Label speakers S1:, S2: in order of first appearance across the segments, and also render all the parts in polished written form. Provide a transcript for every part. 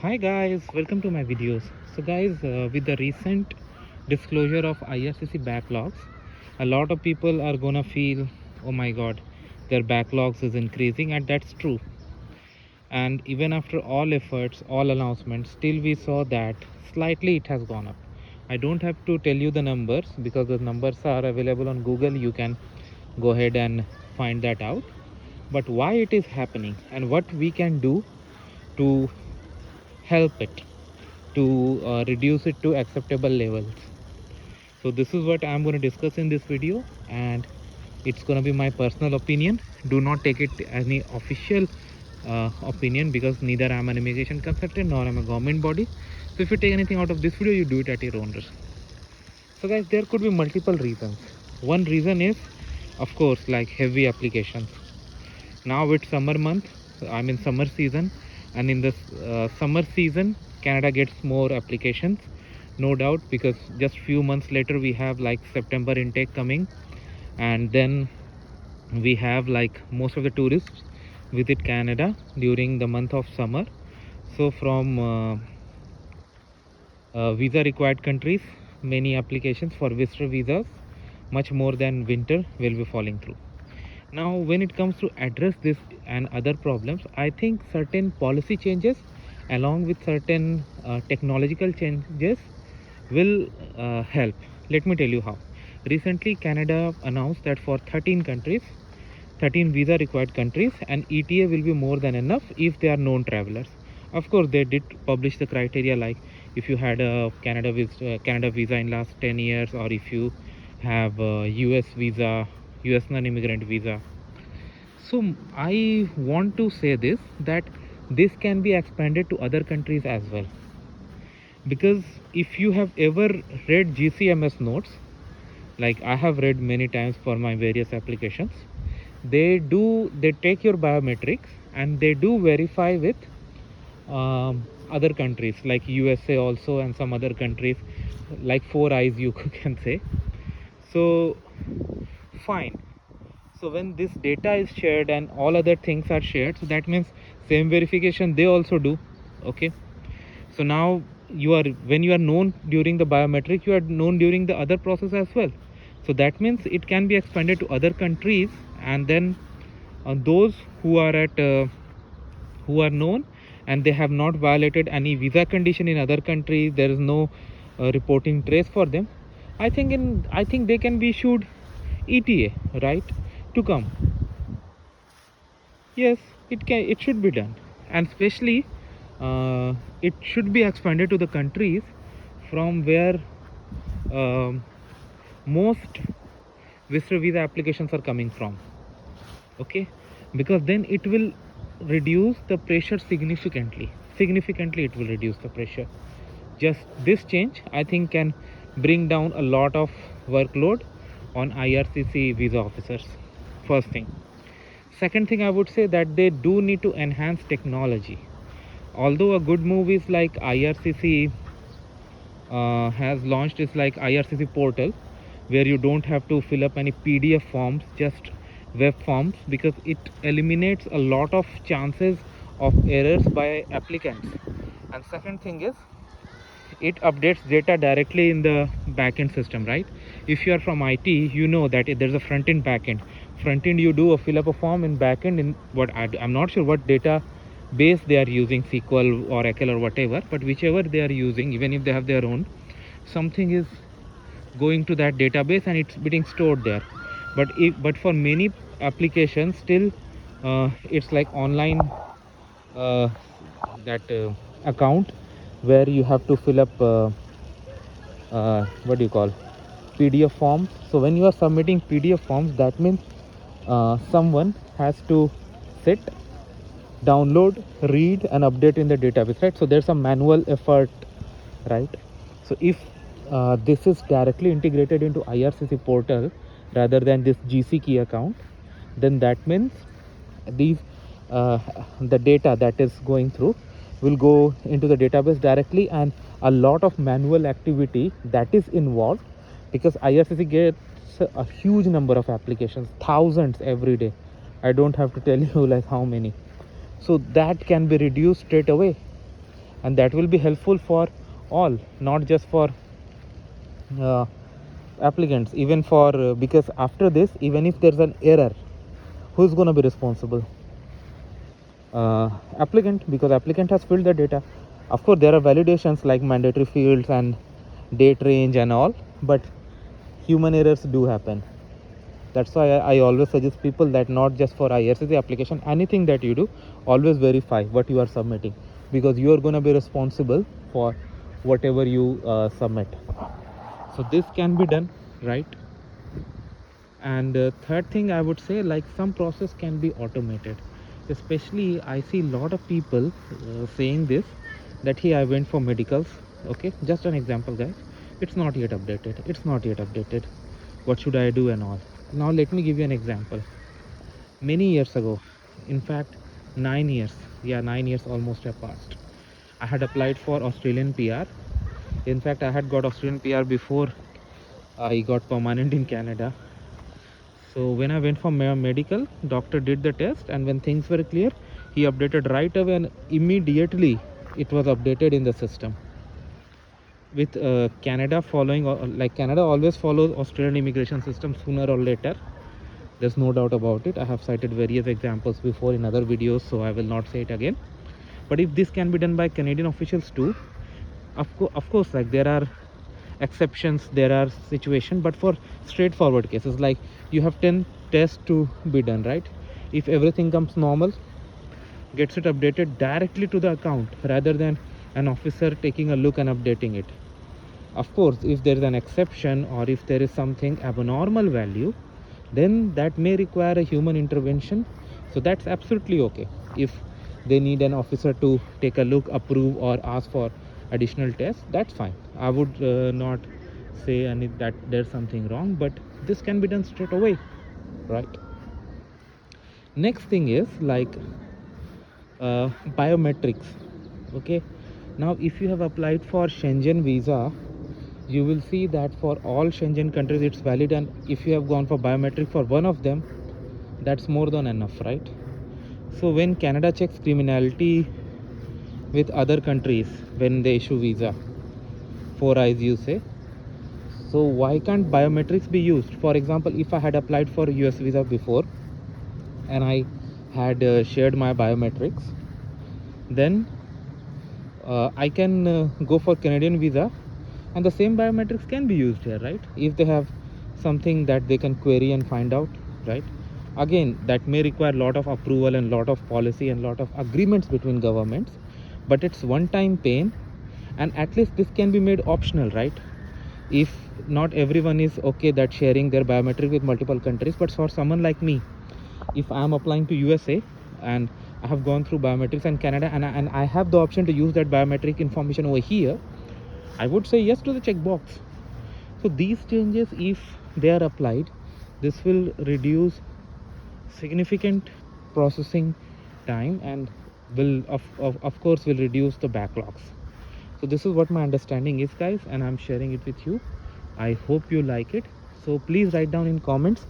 S1: Hi guys, welcome to my videos. So guys, with the recent disclosure of IRCC backlogs, a lot of people are gonna feel, oh my god, their backlogs is increasing, and that's true. And even after all efforts, all announcements, still we saw that slightly it has gone up. I don't have to tell you the numbers because the numbers are available on Google. You can go ahead and find that out. But why it is happening and what we can do to help it, to reduce it to acceptable levels. So this is what I'm going to discuss in this video, and it's going to be my personal opinion. Do not take it as any official opinion, because neither I'm an immigration consultant nor I'm a government body. So if you take anything out of this video, you do it at your own risk. So guys, there could be multiple reasons. One reason is, of course, like heavy applications. Now it's summer month, I'm in summer season, and in this summer season Canada gets more applications, no doubt, because just few months later we have like September intake coming, and then we have like most of the tourists visit Canada during the month of summer. So from visa required countries, many applications for visitor visas, much more than winter, will be falling through. Now when it comes to address this and other problems, I think certain policy changes along with certain technological changes will help. Let me tell you how. Recently Canada announced that for 13 countries, 13 visa required countries, and ETA will be more than enough if they are known travelers. Of course they did publish the criteria, like if you had a Canada visa in last 10 years, or if you have a US visa, US non-immigrant visa. So I want to say this, that this can be expanded to other countries as well, because if you have ever read GCMS notes, like I have read many times for my various applications, they take your biometrics and they do verify with other countries like USA also, and some other countries like Four Eyes, you can say. So fine. So when this data is shared and all other things are shared, so that means same verification they also do. Okay, so now when you are known during the biometric, you are known during the other process as well. So that means it can be expanded to other countries, and then those who are known and they have not violated any visa condition in other countries, there is no reporting trace for them. I think they can be issued ETA, right, to come. Yes, it should be done, and especially it should be expanded to the countries from where most visitor visa applications are coming from. Okay, because then it will reduce the pressure significantly. It will reduce the pressure. Just this change, I think, can bring down a lot of workload on IRCC visa officers. First thing. Second thing, I would say that they do need to enhance technology. Although a good move is like IRCC has launched is like IRCC portal, where you don't have to fill up any PDF forms, just web forms, because it eliminates a lot of chances of errors by applicants. And second thing is, it updates data directly in the backend system, right? If you are from IT, you know that there's a front end, back end. Front end, you do a fill up a form. In back end, in what I'm not sure what data base they are using, SQL or Excel or whatever, but whichever they are using, even if they have their own, something is going to that database and it's being stored there. But for many applications, still it's like online uh, that account where you have to fill up what do you call, PDF forms. So when you are submitting PDF forms, that means someone has to sit, download, read and update in the database, right? So there's a manual effort, right? So if this is directly integrated into IRCC portal rather than this GC key account, then that means these the data that is going through will go into the database directly, and a lot of manual activity that is involved, because IRCC gets a huge number of applications, thousands every day. I don't have to tell you like how many. So that can be reduced straight away. and that will be helpful for all, not just for applicants, even for because after this, even if there's an error, who's going to be responsible? Applicant, because applicant has filled the data. Of course there are validations like mandatory fields and date range and all, but human errors do happen. That's why I always suggest people that not just for IRCC application, anything that you do, always verify what you are submitting, because you are going to be responsible for whatever you submit. So this can be done, right? And third thing I would say, like some process can be automated. Especially I see a lot of people saying this, that hey, I went for medicals. Okay, just an example guys, it's not yet updated, it's not yet updated, what should I do and all. Now let me give you an example. Many years ago, in fact 9 years, yeah, 9 years almost have passed, I had applied for Australian PR. In fact I had got Australian PR before I got permanent in Canada. So when I went for medical, doctor did the test, and when things were clear, he updated right away, and immediately it was updated in the system. With Canada following, like Canada always follows Australian immigration system sooner or later. There's no doubt about it. I have cited various examples before in other videos, so I will not say it again. But if this can be done by Canadian officials too, of course, like there are exceptions, there are situations, but for straightforward cases, like you have 10 tests to be done, right? If everything comes normal, gets it updated directly to the account rather than an officer taking a look and updating it. Of course, if there is an exception or if there is something abnormal value, then that may require a human intervention. So that's absolutely okay. If they need an officer to take a look, approve, or ask for additional tests, that's fine. I would not say that there's something wrong, but this can be done straight away, right? Next thing is like biometrics. Okay, now if you have applied for Schengen visa, you will see that for all Schengen countries it's valid, and if you have gone for biometric for one of them, that's more than enough, right? So when Canada checks criminality with other countries when they issue visa, 4 eyes you say, so why can't biometrics be used? For example, if I had applied for US visa before and I had shared my biometrics, then I can go for Canadian visa, and the same biometrics can be used here, right? If they have something that they can query and find out, right? Again, that may require a lot of approval and lot of policy and lot of agreements between governments, but it's one-time pain, and at least this can be made optional, right? If not everyone is okay that sharing their biometric with multiple countries, but for someone like me, if I am applying to USA and I have gone through biometrics and Canada, and I have the option to use that biometric information over here, I would say yes to the checkbox. So these changes, if they are applied, this will reduce significant processing time and will of course will reduce the backlogs. So this is what my understanding is, guys, and I'm sharing it with you. I hope you like it. So please write down in comments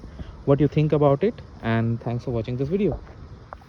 S1: what you think about it, and thanks for watching this video.